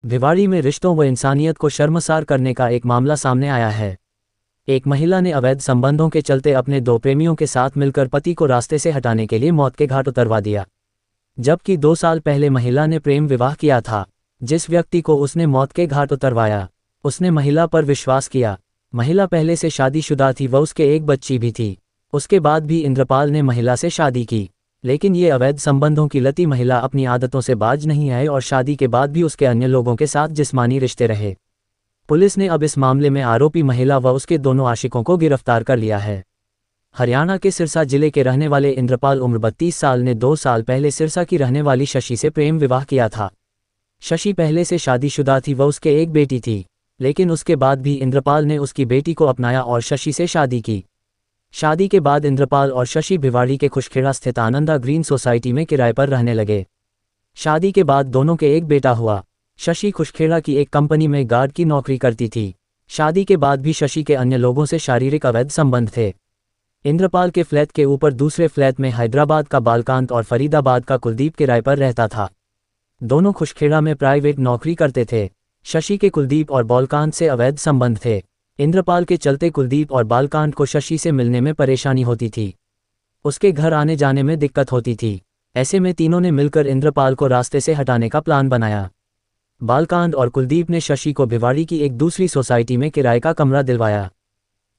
भिवाड़ी में रिश्तों व इंसानियत को शर्मसार करने का एक मामला सामने आया है। एक महिला ने अवैध संबंधों के चलते अपने दो प्रेमियों के साथ मिलकर पति को रास्ते से हटाने के लिए मौत के घाट उतरवा दिया। जबकि 2 साल पहले महिला ने प्रेम विवाह किया था। जिस व्यक्ति को उसने मौत के घाट उतरवाया, उसने महिला पर विश्वास किया। महिला पहले से शादीशुदा थी व उसके एक बच्ची भी थी। उसके बाद भी इंद्रपाल ने महिला से शादी की, लेकिन ये अवैध संबंधों की लती महिला अपनी आदतों से बाज नहीं आए और शादी के बाद भी उसके अन्य लोगों के साथ जिस्मानी रिश्ते रहे। पुलिस ने अब इस मामले में आरोपी महिला व उसके दोनों आशिकों को गिरफ्तार कर लिया है। हरियाणा के सिरसा जिले के रहने वाले इंद्रपाल उम्र 32 साल ने 2 साल पहले सिरसा की रहने वाली शशि से प्रेम विवाह किया था। शशि पहले से शादीशुदा थी व उसके एक बेटी थी, लेकिन उसके बाद भी इंद्रपाल ने उसकी बेटी को अपनाया और शशि से शादी की। शादी के बाद इंद्रपाल और शशि भिवाड़ी के खुशखेड़ा स्थित आनंदा ग्रीन सोसाइटी में किराए पर रहने लगे। शादी के बाद दोनों के एक बेटा हुआ। शशि खुशखेड़ा की एक कंपनी में गार्ड की नौकरी करती थी। शादी के बाद भी शशि के अन्य लोगों से शारीरिक अवैध संबंध थे। इंद्रपाल के फ्लैट के ऊपर दूसरे फ्लैट में हैदराबाद का बालकांत और फरीदाबाद का कुलदीप किराए पर रहता था। दोनों खुशखेड़ा में प्राइवेट नौकरी करते थे। शशि के कुलदीप और बालकांत से अवैध संबंध थे। इंद्रपाल के चलते कुलदीप और बालकांत को शशि से मिलने में परेशानी होती थी। उसके घर आने जाने में दिक्कत होती थी। ऐसे में तीनों ने मिलकर इंद्रपाल को रास्ते से हटाने का प्लान बनाया। बालकांत और कुलदीप ने शशि को भिवाड़ी की एक दूसरी सोसाइटी में किराए का कमरा दिलवाया।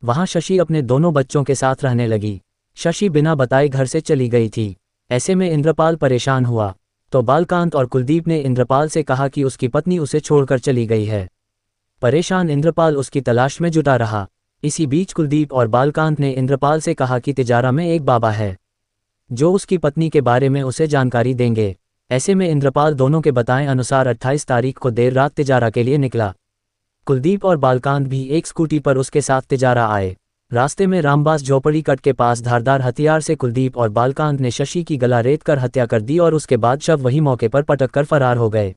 वहां शशि अपने दोनों बच्चों के साथ रहने लगी। शशि बिना बताए घर से चली गई थी। ऐसे में इंद्रपाल परेशान हुआ तो बालकांत और कुलदीप ने इंद्रपाल से कहा कि उसकी पत्नी उसे छोड़कर चली गई है। परेशान इंद्रपाल उसकी तलाश में जुटा रहा। इसी बीच कुलदीप और बालकांत ने इंद्रपाल से कहा कि तिजारा में एक बाबा है जो उसकी पत्नी के बारे में उसे जानकारी देंगे। ऐसे में इंद्रपाल दोनों के बताए अनुसार 28 तारीख को देर रात तिजारा के लिए निकला। कुलदीप और बालकांत भी एक स्कूटी पर उसके साथ तिजारा आए। रास्ते में रामबास झोपड़ी कट के पास धारदार हथियार से कुलदीप और बालकांत ने शशि की गला रेत कर हत्या कर दी और उसके बाद शव वही मौके पर पटक कर फरार हो गए।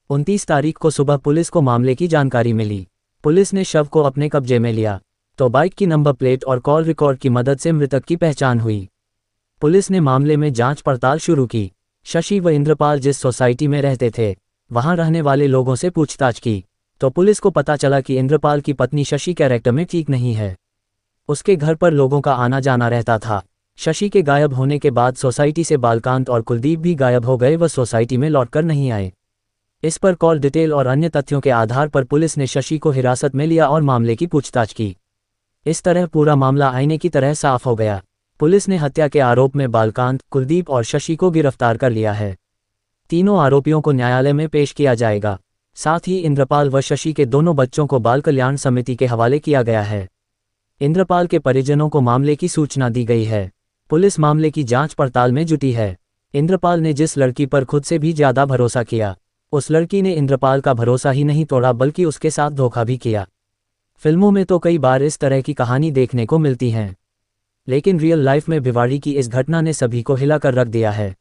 29 तारीख को सुबह पुलिस को मामले की जानकारी मिली। पुलिस ने शव को अपने कब्जे में लिया तो बाइक की नंबर प्लेट और कॉल रिकॉर्ड की मदद से मृतक की पहचान हुई। पुलिस ने मामले में जांच पड़ताल शुरू की। शशि व इंद्रपाल जिस सोसाइटी में रहते थे वहां रहने वाले लोगों से पूछताछ की तो पुलिस को पता चला कि इंद्रपाल की पत्नी शशि कैरेक्टर में ठीक नहीं है। उसके घर पर लोगों का आना जाना रहता था। शशि के गायब होने के बाद सोसाइटी से बालकांत और कुलदीप भी गायब हो गए व सोसाइटी में लौटकर नहीं आए। इस पर कॉल डिटेल और अन्य तथ्यों के आधार पर पुलिस ने शशि को हिरासत में लिया और मामले की पूछताछ की। इस तरह पूरा मामला आईने की तरह साफ हो गया। पुलिस ने हत्या के आरोप में बालकांत, कुलदीप और शशि को गिरफ्तार कर लिया है। तीनों आरोपियों को न्यायालय में पेश किया जाएगा। साथ ही इंद्रपाल व शशि के दोनों बच्चों को बाल कल्याण समिति के हवाले किया गया है। इंद्रपाल के परिजनों को मामले की सूचना दी गई है। पुलिस मामले की जांच पड़ताल में जुटी है। इंद्रपाल ने जिस लड़की पर खुद से भी ज्यादा भरोसा किया, उस लड़की ने इंद्रपाल का भरोसा ही नहीं तोड़ा बल्कि उसके साथ धोखा भी किया। फिल्मों में तो कई बार इस तरह की कहानी देखने को मिलती हैं, लेकिन रियल लाइफ में भिवाड़ी की इस घटना ने सभी को हिला कर रख दिया है।